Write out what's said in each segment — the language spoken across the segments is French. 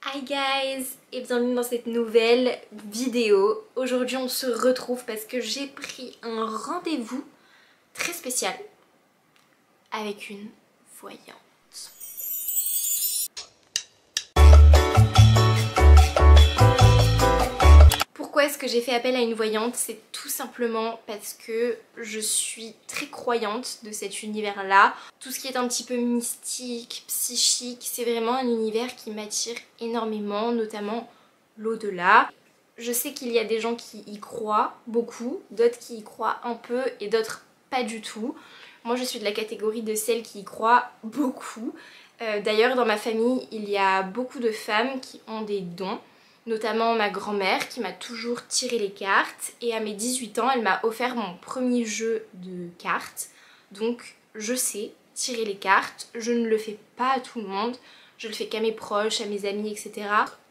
Hi guys et bienvenue dans cette nouvelle vidéo. Aujourd'hui on se retrouve parce que j'ai pris un rendez-vous très spécial avec une voyante. Pourquoi est-ce que j'ai fait appel à une voyante? C'est tout simplement parce que je suis très croyante de cet univers-là. Tout ce qui est un petit peu mystique, psychique, c'est vraiment un univers qui m'attire énormément, notamment l'au-delà. Je sais qu'il y a des gens qui y croient beaucoup, d'autres qui y croient un peu et d'autres pas du tout. Moi je suis de la catégorie de celles qui y croient beaucoup. D'ailleurs dans ma famille il y a beaucoup de femmes qui ont des dons. Notamment ma grand-mère qui m'a toujours tiré les cartes et à mes 18 ans elle m'a offert mon premier jeu de cartes. Donc je sais tirer les cartes, je ne le fais pas à tout le monde, je le fais qu'à mes proches, à mes amis, etc.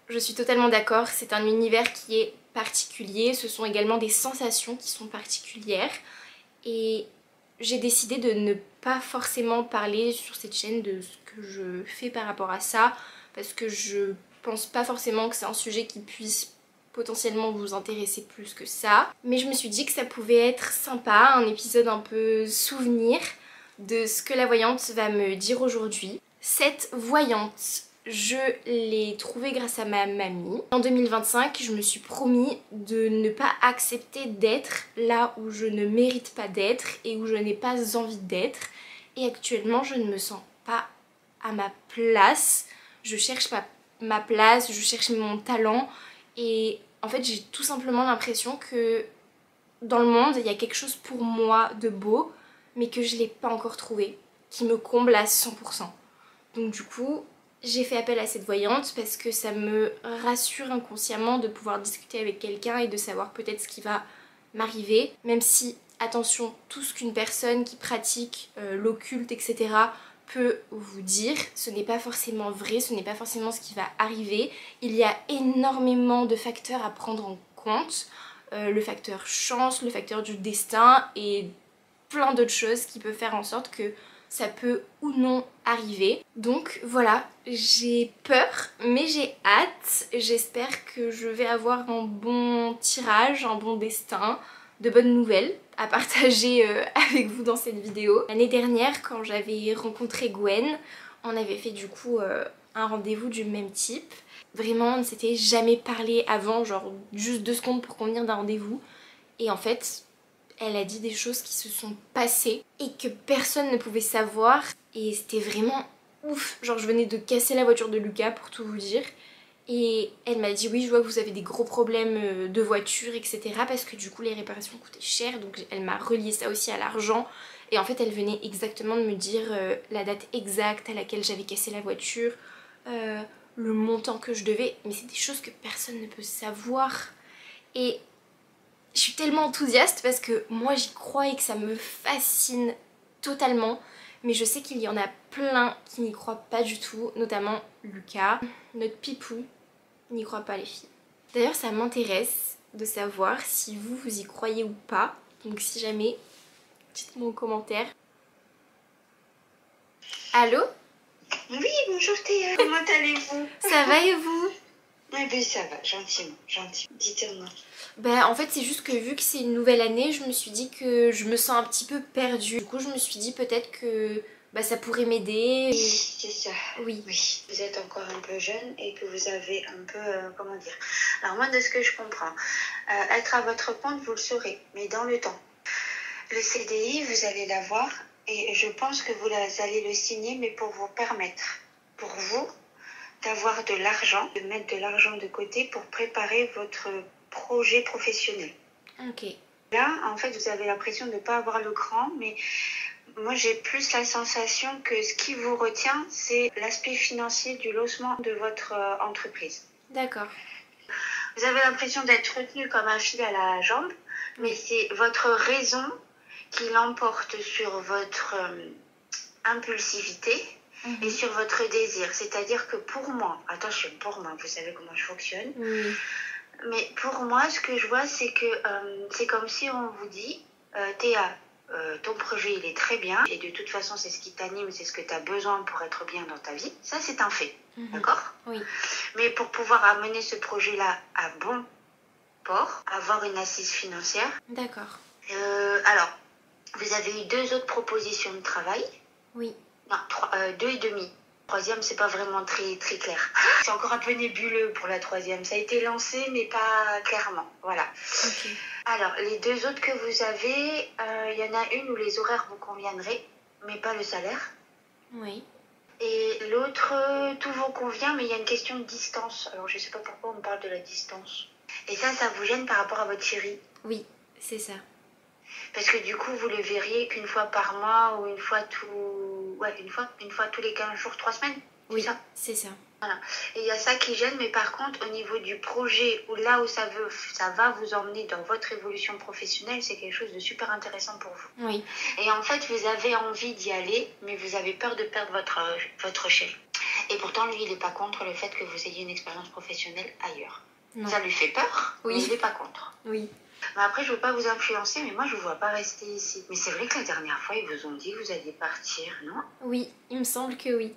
Je suis totalement d'accord, c'est un univers qui est particulier, ce sont également des sensations qui sont particulières et j'ai décidé de ne pas forcément parler sur cette chaîne de ce que je fais par rapport à ça parce que je pense pas forcément que c'est un sujet qui puisse potentiellement vous intéresser plus que ça. Mais je me suis dit que ça pouvait être sympa, un épisode un peu souvenir de ce que la voyante va me dire aujourd'hui. Cette voyante, je l'ai trouvée grâce à ma mamie. En 2025, je me suis promis de ne pas accepter d'être là où je ne mérite pas d'être et où je n'ai pas envie d'être. Et actuellement, je ne me sens pas à ma place. Je cherche ma place, je cherche mon talent et en fait j'ai tout simplement l'impression que dans le monde il y a quelque chose pour moi de beau mais que je l'ai pas encore trouvé, qui me comble à 100%. Donc du coup j'ai fait appel à cette voyante parce que ça me rassure inconsciemment de pouvoir discuter avec quelqu'un et de savoir peut-être ce qui va m'arriver, même si attention, tout ce qu'une personne qui pratique l'occulte etc peut vous dire, ce n'est pas forcément vrai, ce n'est pas forcément ce qui va arriver. Il y a énormément de facteurs à prendre en compte, le facteur chance, le facteur du destin et plein d'autres choses qui peuvent faire en sorte que ça peut ou non arriver. Donc voilà, j'ai peur mais j'ai hâte, j'espère que je vais avoir un bon tirage, un bon destin, de bonnes nouvelles à partager avec vous dans cette vidéo. L'année dernière quand j'avais rencontré Gwen, on avait fait du coup un rendez-vous du même type. Vraiment on ne s'était jamais parlé avant, genre juste 2 secondes pour convenir d'un rendez-vous. Et en fait elle a dit des choses qui se sont passées et que personne ne pouvait savoir. Et c'était vraiment ouf, genre je venais de casser la voiture de Lucas pour tout vous dire. Et elle m'a dit oui je vois que vous avez des gros problèmes de voiture etc. parce que du coup les réparations coûtaient cher, donc elle m'a relié ça aussi à l'argent. Et en fait elle venait exactement de me dire la date exacte à laquelle j'avais cassé la voiture, le montant que je devais, mais c'est des choses que personne ne peut savoir. Et je suis tellement enthousiaste parce que moi j'y crois et que ça me fascine totalement. Mais je sais qu'il y en a plein qui n'y croient pas du tout, notamment Lucas, notre pipou, n'y croit pas les filles. D'ailleurs ça m'intéresse de savoir si vous y croyez ou pas. Donc si jamais, dites-moi en commentaire. Allô? Oui, bonjour Théa, comment allez-vous? Ça va et vous? Eh bien ça va, gentiment, dites-moi. Bah en fait c'est juste que vu que c'est une nouvelle année, je me suis dit que je me sens un petit peu perdue. Du coup je me suis dit peut-être que ça pourrait m'aider. Oui, c'est ça. Oui. Vous êtes encore un peu jeune et que vous avez un peu, comment dire. Alors moi de ce que je comprends, être à votre compte vous le saurez, mais dans le temps. Le CDI vous allez l'avoir et je pense que vous allez le signer mais pour vous permettre, pour vous, d'avoir de l'argent, de mettre de l'argent de côté pour préparer votre projet professionnel. Ok. Là, en fait, vous avez l'impression de ne pas avoir le cran, mais moi, j'ai plus la sensation que ce qui vous retient, c'est l'aspect financier du lancement de votre entreprise. D'accord. Vous avez l'impression d'être retenu comme un fil à la jambe, mais c'est votre raison qui l'emporte sur votre impulsivité et sur votre désir. C'est-à-dire que pour moi, attention, pour moi, vous savez comment je fonctionne, mais pour moi, ce que je vois, c'est que c'est comme si on vous dit, Théa, ton projet il est très bien et de toute façon c'est ce qui t'anime, c'est ce que tu as besoin pour être bien dans ta vie, ça c'est un fait, d'accord? Oui. Mais pour pouvoir amener ce projet-là à bon port, avoir une assise financière, D'accord. alors, vous avez eu 2 autres propositions de travail. Oui. Non, 2 et demi. Troisième, c'est pas vraiment très, très clair. C'est encore un peu nébuleux pour la troisième. Ça a été lancé, mais pas clairement. Voilà. Ok. Alors, les 2 autres que vous avez, il y en a une où les horaires vous conviendraient, mais pas le salaire. Oui. Et l'autre, tout vous convient, mais il y a une question de distance. Alors, je sais pas pourquoi on parle de la distance. Et ça vous gêne par rapport à votre chérie? Oui, c'est ça. Parce que du coup, vous le verriez qu'une fois par mois ou une fois une fois tous les 15 jours, 3 semaines. Oui, ça. c'est ça. Voilà. Et il y a ça qui gêne, mais par contre, au niveau du projet, ou là où ça va vous emmener dans votre évolution professionnelle, c'est quelque chose de super intéressant pour vous. Oui. Et en fait, vous avez envie d'y aller, mais vous avez peur de perdre votre chéri. Et pourtant, lui, il n'est pas contre le fait que vous ayez une expérience professionnelle ailleurs. Non. Ça lui fait peur, Oui. mais il n'est pas contre. Oui. Mais après, je ne veux pas vous influencer, mais moi, je ne vous vois pas rester ici. Mais c'est vrai que la dernière fois, ils vous ont dit que vous alliez partir, non? Oui, il me semble que oui.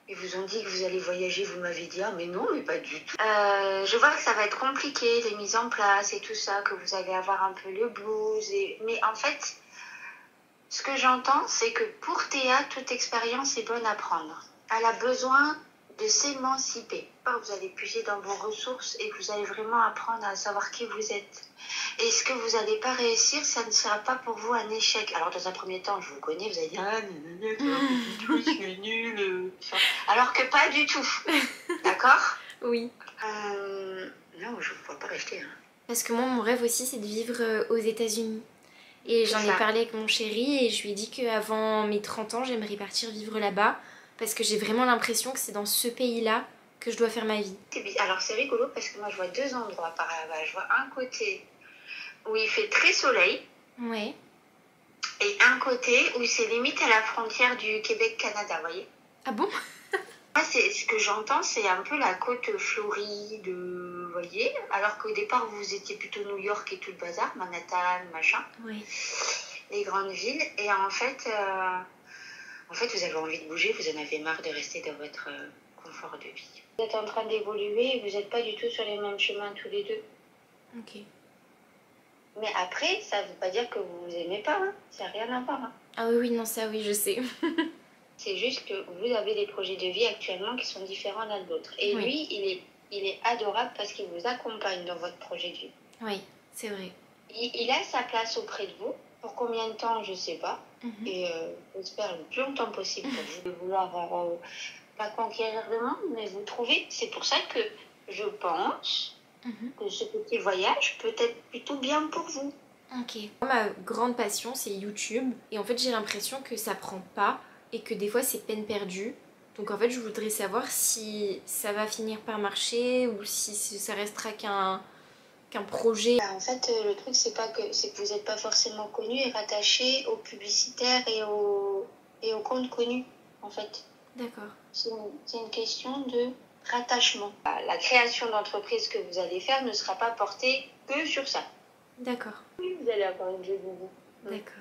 Ils vous ont dit que vous allez voyager, vous m'avez dit, ah mais non, mais pas du tout. Je vois que ça va être compliqué, les mises en place et tout ça, que vous allez avoir un peu le blues. Mais en fait, ce que j'entends, c'est que pour Théa, toute expérience est bonne à prendre. Elle a besoin de s'émanciper. Vous allez puiser dans vos ressources et vous allez vraiment apprendre à savoir qui vous êtes. Et ce que vous n'allez pas réussir, ça ne sera pas pour vous un échec. Alors dans un premier temps, je vous connais, vous allez dire ah je suis nulle. Alors que pas du tout. D'accord? Oui. Non, je ne vois pas rester. Hein. Parce que moi, mon rêve aussi, c'est de vivre aux États-Unis. Et j'en ai parlé avec mon chéri et je lui ai dit qu'avant mes 30 ans, j'aimerais partir vivre là-bas. Parce que j'ai vraiment l'impression que c'est dans ce pays-là que je dois faire ma vie. Alors c'est rigolo parce que moi je vois 2 endroits par là-bas. Je vois un côté où il fait très soleil. Ouais. Et un côté où c'est limite à la frontière du Québec-Canada, vous voyez? Ah bon? Moi, ce que j'entends, c'est un peu la côte Floride, vous voyez? Alors qu'au départ, vous étiez plutôt New York et tout le bazar, Manhattan, machin. Oui. Les grandes villes. Et en fait, vous avez envie de bouger, vous en avez marre de rester dans votre confort de vie. Vous êtes en train d'évoluer et vous n'êtes pas du tout sur les mêmes chemins tous les deux. Ok. Mais après, ça ne veut pas dire que vous vous aimez pas, hein. Ça n'a rien à voir. Hein. Ah oui, non, ça oui, je sais. C'est juste que vous avez des projets de vie actuellement qui sont différents l'un de l'autre. Et oui. Lui, il est adorable parce qu'il vous accompagne dans votre projet de vie. Oui, c'est vrai. Il a sa place auprès de vous. Pour combien de temps, je ne sais pas. Et j'espère le plus longtemps possible pour vous de vouloir pas conquérir le monde, mais vous trouver. C'est pour ça que je pense que ce petit voyage peut être plutôt bien pour vous. Ok. Ma grande passion, c'est YouTube. Et en fait, j'ai l'impression que ça prend pas et que des fois, c'est peine perdue. Donc en fait, je voudrais savoir si ça va finir par marcher ou si ça restera qu'un projet. En fait, le truc, c'est que vous n'êtes pas forcément connu et rattaché aux publicitaires et aux comptes connus, en fait. D'accord. C'est une question de rattachement. La création d'entreprise que vous allez faire ne sera pas portée que sur ça. D'accord. Oui, vous allez avoir une jolie vie. D'accord.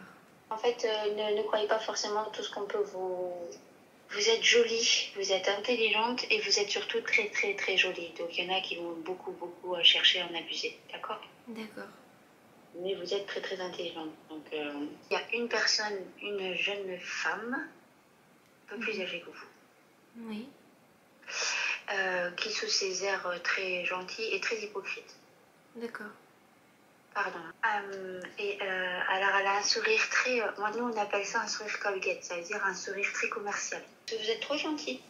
En fait, ne croyez pas forcément tout ce qu'on peut vous... Vous êtes jolie, vous êtes intelligente et vous êtes surtout très très très jolie. Donc il y en a qui vont beaucoup chercher à en abuser, d'accord? D'accord. Mais vous êtes très très intelligente. Donc il y a une personne, une jeune femme, un peu plus âgée que vous. Oui. Qui sous ses airs très gentils et très hypocrite. D'accord. Pardon. Alors elle a un sourire très... moi nous on appelle ça un sourire Colgate, ça veut dire un sourire très commercial. Vous êtes trop gentil.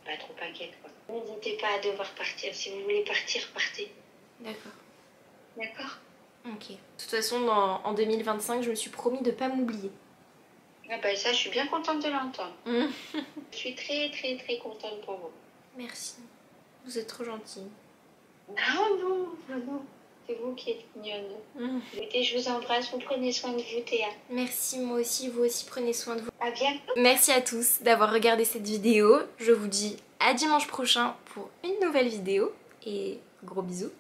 Pas trop inquiète quoi. N'hésitez pas à devoir partir. Si vous voulez partir, partez. D'accord. D'accord. Ok. De toute façon, en 2025, je me suis promis de pas m'oublier. Ah bah ça, je suis bien contente de l'entendre. Je suis très très très contente pour vous. Merci. Vous êtes trop gentille. Non. C'est vous qui êtes mignonne. Écoutez, je vous embrasse. Vous prenez soin de vous, Théa. Merci, moi aussi. Vous aussi, prenez soin de vous. À bientôt. Merci à tous d'avoir regardé cette vidéo. Je vous dis à dimanche prochain pour une nouvelle vidéo. Et gros bisous.